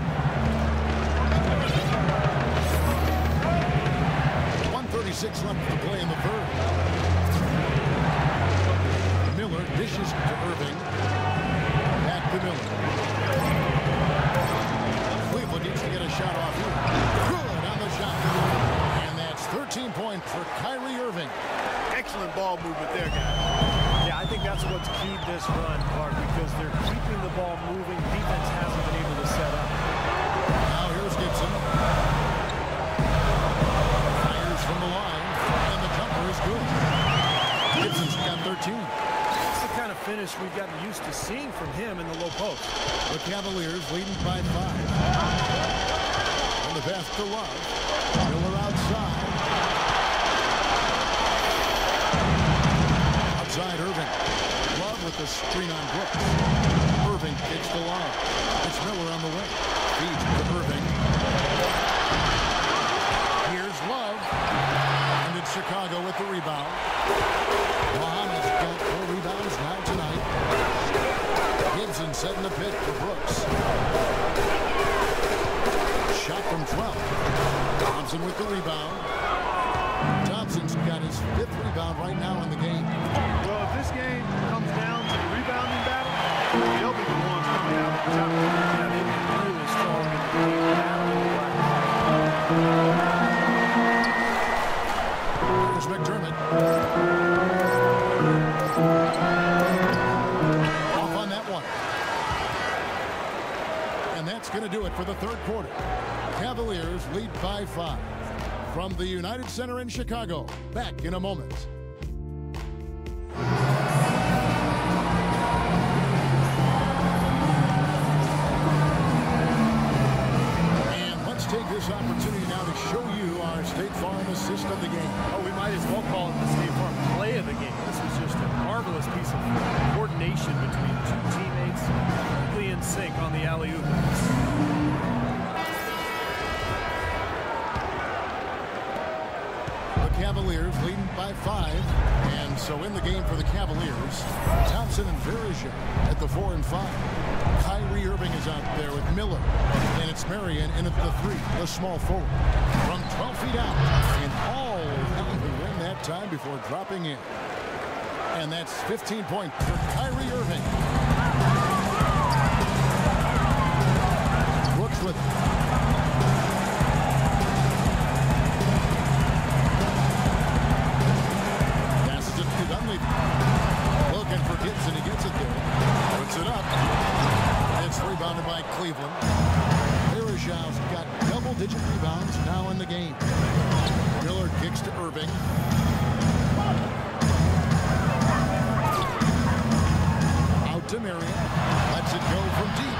1:36 left to play in the third. Miller dishes to Irving. Back to Miller. Cleveland needs to get a shot off here. Good on the shot. And that's 13 points for Kyrie Irving. Excellent ball movement there, guys. Yeah, I think that's what's keyed this run, Clark, because they're keeping the ball moving. Defense hasn't been able to set up. Now here's Gibson. Fires from the line, and the jumper is good. Gibson's got 13. That's the kind of finish we've gotten used to seeing from him in the low post. The Cavaliers leading by 5. And the pass to Love. Miller outside. Outside Irving. Love with the screen on Brooks. Irving kicks to Love. It's Miller on the wing. Feeds to Irving. Here's Love. And it's Chicago with the rebound. Mohammed's got 4 rebounds now tonight. Gibson setting the pick for Brooks. Shot from 12. Thompson with the rebound. Thompson's got his 5th rebound right now in the game. Well, if this game comes down to the rebounding battle, they'll be the ones coming out on top. Yeah, they've been really strong in the game. Here's McDermott. Off on that one. And that's going to do it for the third quarter. Cavaliers lead by 5. From the United Center in Chicago. Back in a moment. And let's take this opportunity now to show you our State Farm assist of the game. Oh, we might as well call it the State Farm play of the game. This was just a marvelous piece of coordination between 2 teammates, completely in sync on the alley-oop. Cavaliers leading by 5, and so in the game for the Cavaliers, Thompson and Varejao at the 4 and 5. Kyrie Irving is out there with Miller, and it's Marion in at the 3, the small forward, from 12 feet out, and all down to win that time before dropping in. And that's 15 points for Kyrie Irving. Brooks with it. Dunleavy. Looking for Gibson. He gets it there. Puts it up. It's rebounded by Cleveland. Varejao's got double-digit rebounds now in the game. Miller kicks to Irving. Out to Marion. Lets it go from deep.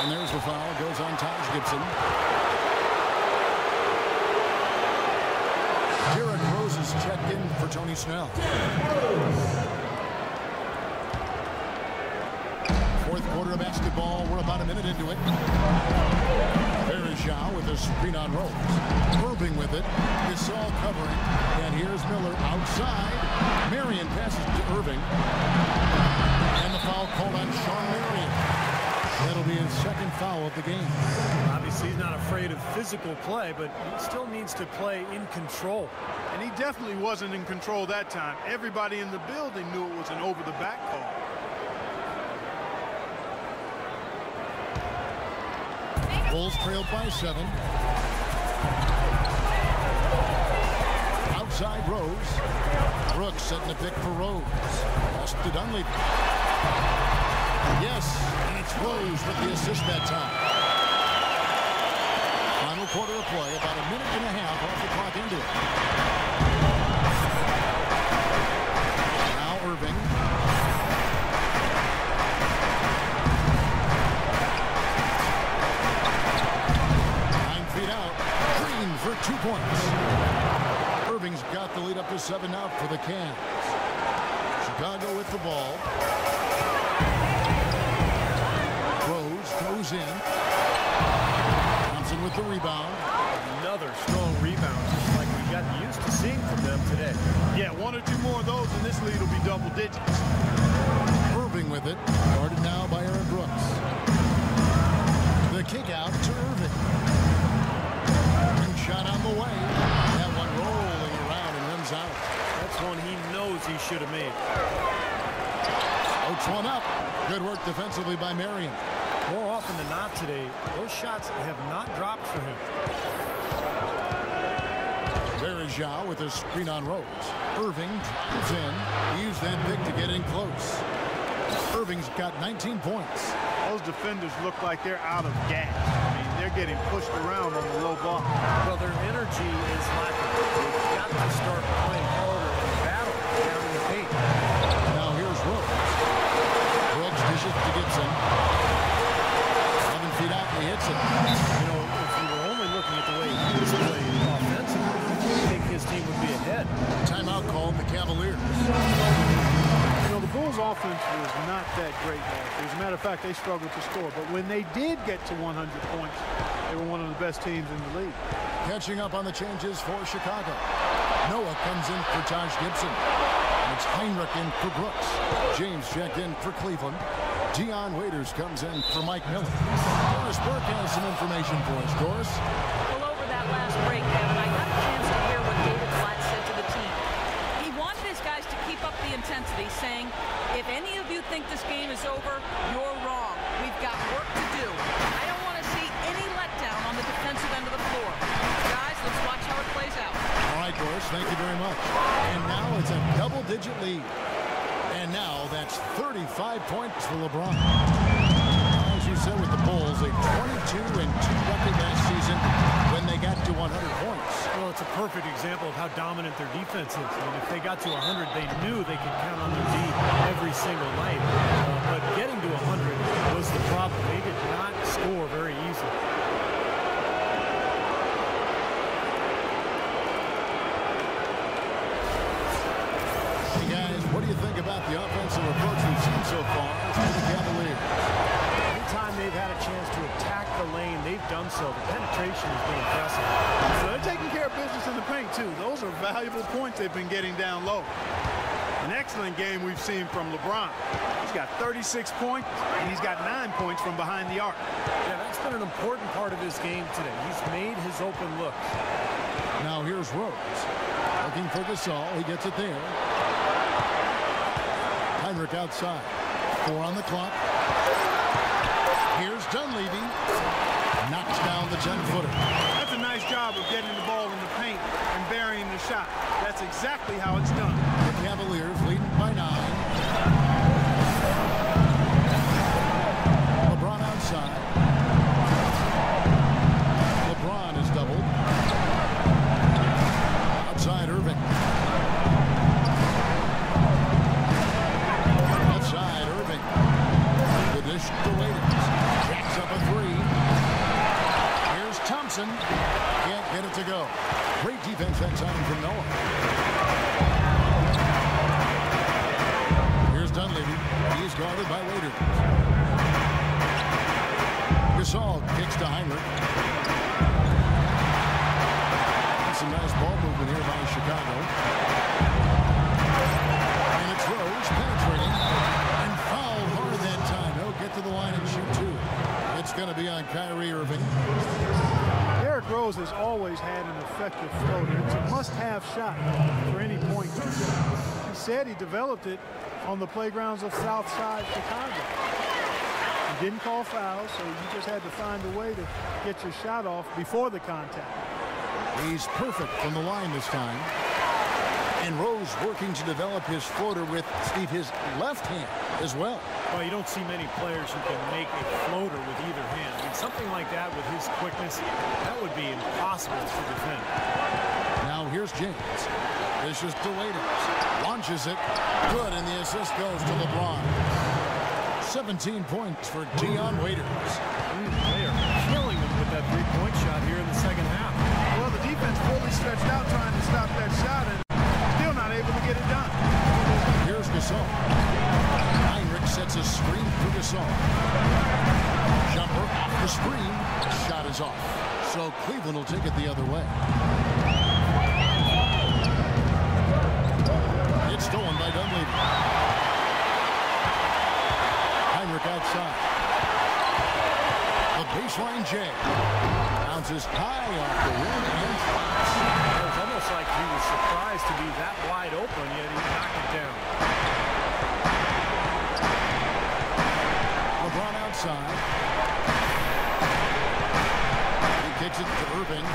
And there's the foul. Goes on Taj Gibson. Checked in for Tony Snell. Fourth quarter of basketball. We're about a minute into it. Varejao with a screen on Rose. Irving with it. Gasol covering. And here's Miller outside. Marion passes to Irving. And the foul called on Sean Marion. That'll be his 2nd foul of the game. Obviously, he's not afraid of physical play, but he still needs to play in control. And he definitely wasn't in control that time. Everybody in the building knew it was an over-the-back call. Bulls trailed by 7. Outside Rose. Brooks setting the pick for Rose. Pass to Dunleavy. Yes, and it's Rose with the assist that time. Final quarter of play, about a minute and a half off the clock into it. Now Irving. 9 feet out. Green for 2 points. Irving's got the lead up to 7 out for the Cavs. Chicago with the ball. Rose goes in. Thompson with the rebound. Another strong rebound, just like we got used to seeing from them today. Yeah, one or two more of those, and this lead will be double digits. Irving with it, guarded now by Aaron Brooks. The kick out to Irving. And shot on the way. That one rolling around and runs out. That's one he knows he should have made. Oaks one up. Good work defensively by Marion. More often than not today, those shots have not dropped for him. Varejao with a screen on Rose. Irving drives in. He used that pick to get in close. Irving's got 19 points. Those defenders look like they're out of gas. I mean, they're getting pushed around on the low block. Well, their energy is lacking. They've got to start playing harder and battle down in the paint. Now here's Rose. Brooks dishes to Gibson. 7 feet out, and he hits it. You know, if you were only looking at the way he was playing offensively, I think his team would be ahead. Timeout called the Cavaliers. You know, the Bulls' offense was not that great last year. As a matter of fact, they struggled to score. But when they did get to 100 points, they were one of the best teams in the league. Catching up on the changes for Chicago. Noah comes in for Taj Gibson. And it's Hinrich in for Brooks. James checked in for Cleveland. Dion Waiters comes in for Mike Miller. Doris Burke has some information for us. Doris? Well, over that last break, Kevin, I got a chance to hear what David Blatt said to the team. He wanted his guys to keep up the intensity, saying, if any of you think this game is over, you're wrong. We've got work to do. I don't want to see any letdown on the defensive end of the floor. Guys, let's watch how it plays out. All right, Doris, thank you very much. And now it's a double-digit lead. And now that's 35 points for LeBron. As you said with the Bulls, a 22-2 record last season when they got to 100 points. Well, it's a perfect example of how dominant their defense is. I mean, if they got to 100, they knew they could count on their D every single night. But getting to 100 was the problem. They did not score very easily. Hey guys, what do you think about the offensive approach we've seen so far for the Cavaliers? Anytime they've had a chance to attack the lane, they've done so. The penetration has been impressive. So they're taking care of business in the paint, too. Those are valuable points they've been getting down low. An excellent game we've seen from LeBron. He's got 36 points, and he's got 9 points from behind the arc. Yeah, that's been an important part of his game today. He's made his open looks. Now here's Rose. Looking for Gasol. He gets it there. Hinrich outside. 4 on the clock. Here's Dunleavy. Knocks down the 10-footer. That's a nice job of getting the ball in the paint and burying the shot. That's exactly how it's done. The Cavaliers leading by 9. LeBron outside. LeBron is doubled. Outside Irving. Outside Irving. The dish to Waiters. Jacks up a 3. Here's Thompson. Can't get it to go. Great defense that time from Noah. Here's Dunleavy. He is guarded by Waiters. Gasol kicks to Hinrich. Some nice ball movement here by Chicago. And it's Rose penetrating and fouled hard that time. He'll get to the line and shoot 2. It's going to be on Kyrie Irving. Derrick Rose has always had an effective floater. It's a must-have shot for any point guard. He said he developed it on the playgrounds of Southside Chicago. He didn't call fouls, so you just had to find a way to get your shot off before the contact. He's perfect from the line this time. And Rose working to develop his floater with, Steve, his left hand as well. Well, you don't see many players who can make a floater with either hand. I mean, something like that with his quickness, that would be impossible to defend. Now here's James. This is to Waiters. Launches it. Good, and the assist goes to LeBron. 17 points for Dion Waiters. They are killing him with that three-point shot here in the second half. Well, the defense fully stretched out trying to stop that shot and still not able to get it done. Here's Gasol. Hinrich sets a screen for Gasol. Jumper off the screen. Shot is off. So Cleveland will take it the other way. outside. The baseline J. Bounces high off the rim and drops. It was almost like he was surprised to be that wide open, yet he knocked it down. LeBron outside. He kicks it to Irving.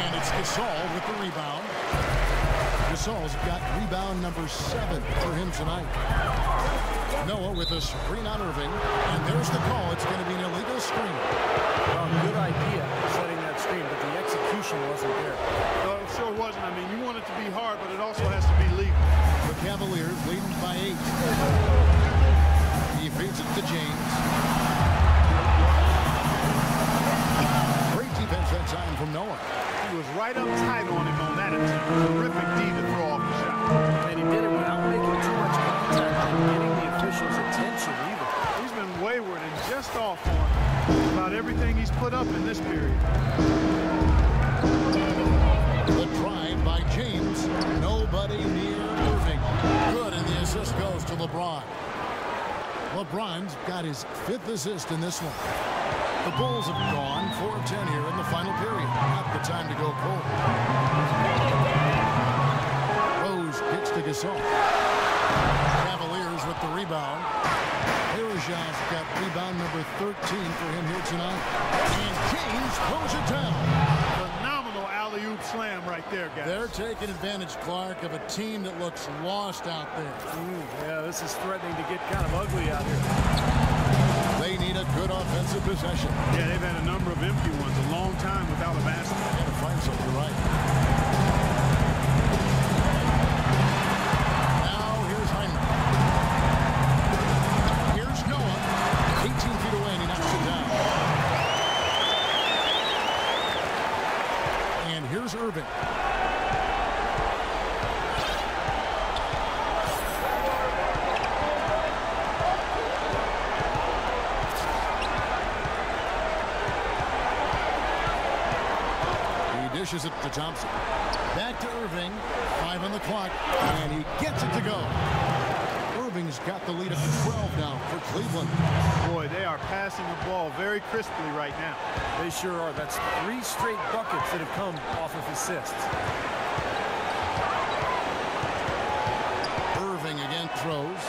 And it's Gasol with the rebound. Gasol's got rebound number 7 for him tonight. Noah with a screen on Irving. And there's the call. It's going to be an illegal screen. Well, good idea setting that screen, but the execution wasn't there. No, it sure wasn't. I mean, you want it to be hard, but it also has to be legal. The Cavaliers leading by 8. He feeds it to James. Great defense that time from Noah. He was right up tight on him on that attempt. Terrific D to throw off the shot. And he did it without making too much contact and getting the officials' attention either. He's been wayward and just off on about everything he's put up in this period. The drive by James. Nobody near Irving. Good, and the assist goes to LeBron. LeBron's got his 5th assist in this one. The Bulls have gone 4 of 10 here in the final period. Not the time to go cold. Rose kicks to Gasol. Cavaliers with the rebound. Varejao's got rebound number 13 for him here tonight. And James throws it down. Phenomenal alley-oop slam right there, guys. They're taking advantage, Clark, of a team that looks lost out there. Yeah, this is threatening to get kind of ugly out here. They need a good offensive possession. Yeah, they've had a number of empty ones, a long time without a basket. Got to find something right. Now here's Hinrich. Here's Noah. 18 feet away, and he knocks it down. And here's Irving. Dishes it to Thompson. Back to Irving. 5 on the clock. And he gets it to go. Irving's got the lead up to 12 now for Cleveland. Boy, they are passing the ball very crisply right now. They sure are. That's 3 straight buckets that have come off of assists. Irving again throws.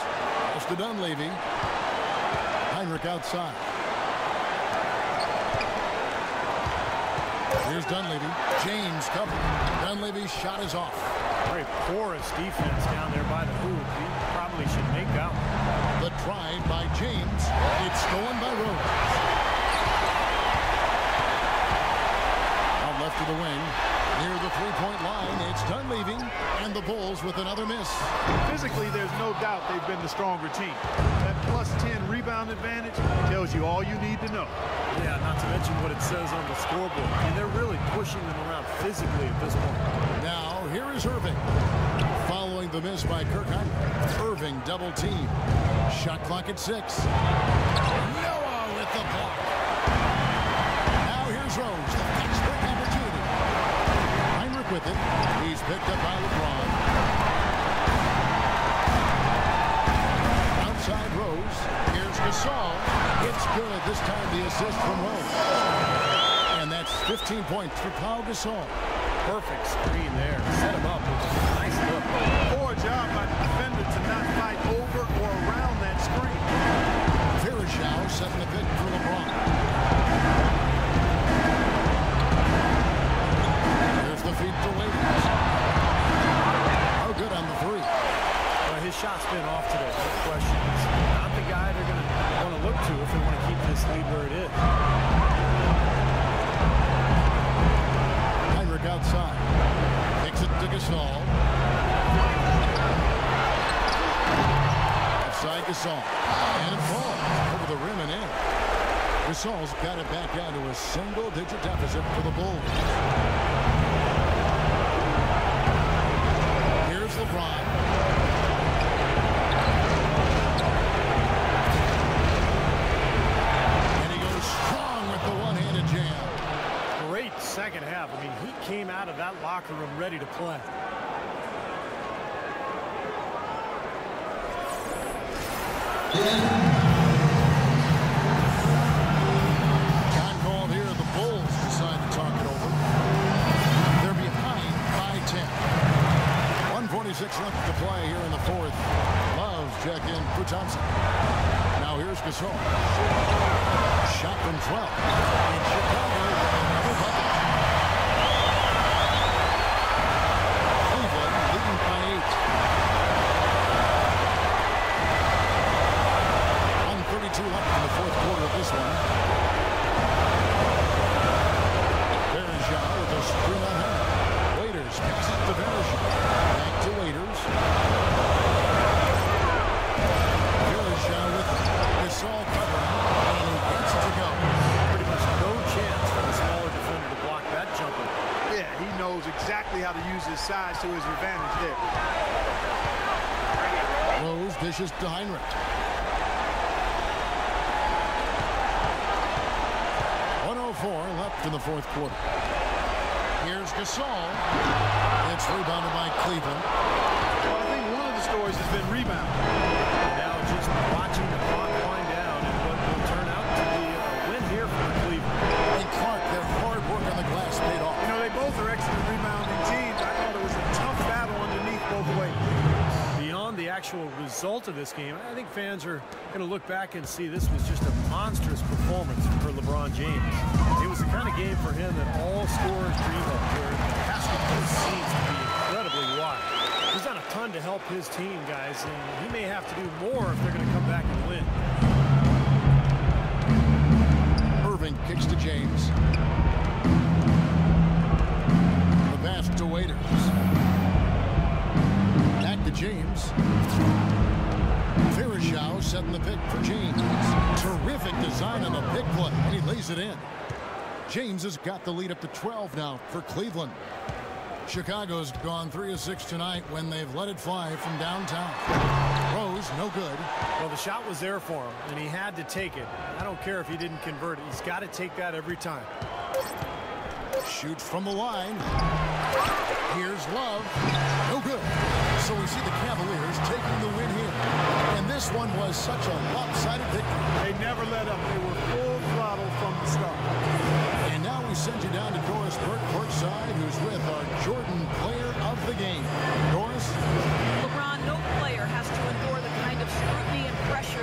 It's to Dunleavy. Hinrich outside. Here's Dunleavy. James covered. Dunleavy's shot is off. Very porous defense down there by the hoop. He probably should make out. The drive by James. It's stolen by Rose. Out left to the wing. Near the three-point line, it's Dunleavy. And the Bulls with another miss. Physically, there's no doubt they've been the stronger team. That plus 10 rebound advantage tells you all you need to know. Yeah, not to mention what it says on the scoreboard. And they're really pushing them around physically at this point. Now, here is Irving. Following the miss by Kirk. Irving double team. Shot clock at 6. Noah with the block. Now here's Rose. The fast break opportunity. Hinrich with it. He's picked up by LeBron. Outside Rose. Here's Gasol. It's good. This time the assist from Rose. And that's 15 points for Pau Gasol. Perfect screen there. Set him up. Nice look. Poor job by the defender to not fight over or around that screen. Varejao setting the pick for LeBron. Here's the feed to Waiters. Oh, good on the 3. Well, his shot's been off today. No question. It's not the guy they're going to want to look to if they want to keep this lead where it is. Hinrich outside. Kicks it to Gasol. Offside Gasol. And it falls over the rim and in. Gasol's got it back down to a single-digit deficit for the Bulls. Here's LeBron. And he goes strong with the one-handed jam. Great second half. I mean, he came out of that locker room ready to play. Time called here. The Bulls decide to talk it over. They're behind by 10. 1:46 left to play here in the fourth. Love's check in for Thompson. Now here's Gasol. Shot from 12. In Chicago, another bucket. Cleveland leading by 8. 1:32 left in the fourth quarter of this one. Varejao with a screen on him. Waiters passes to Varejao. Back to Waiters. Varejao with Gasol covering. And he gets it to go. Pretty much no chance for the smaller defender to block that jumper. Yeah, he knows exactly how to use his size to his advantage there. Rose dishes to Hinrich. 1:04 left in the fourth quarter. Here's Gasol. It's rebounded by Cleveland. Well, I think one of the stories has been rebound. Now just watching the clock wind down and what will turn out to be a win here for Cleveland. And Clark, their hard work on the glass paid off. You know, they both are excellent rebounding teams. I thought it was a tough battle underneath both ways. Beyond the actual result of this game, I think fans are going to look back and see this was just a monstrous performance for LeBron James. It was the kind of game for him that all scorers dream of, where the basketball seems to be incredibly wide. He's done a ton to help his team, guys, and he may have to do more if they're going to come back and win. Irving kicks to James. The pass to Waiters. Back to James. Varejao setting the pick for James. Terrific design on the pick play, and he lays it in. James has got the lead up to 12 now for Cleveland. Chicago's gone 3 of 6 tonight when they've let it fly from downtown. Rose, no good. Well, the shot was there for him, and he had to take it. I don't care if he didn't convert it. He's got to take that every time. Shoots from the line. Here's Love. No good. So we see the Cavaliers taking the win here. And this one was such a lopsided victory. They never let up. They were full throttle from the start. And now we send you down to Doris Burke courtside, who's with our Jordan player of the game. Doris? LeBron, no player has to endure the kind of scrutiny and pressure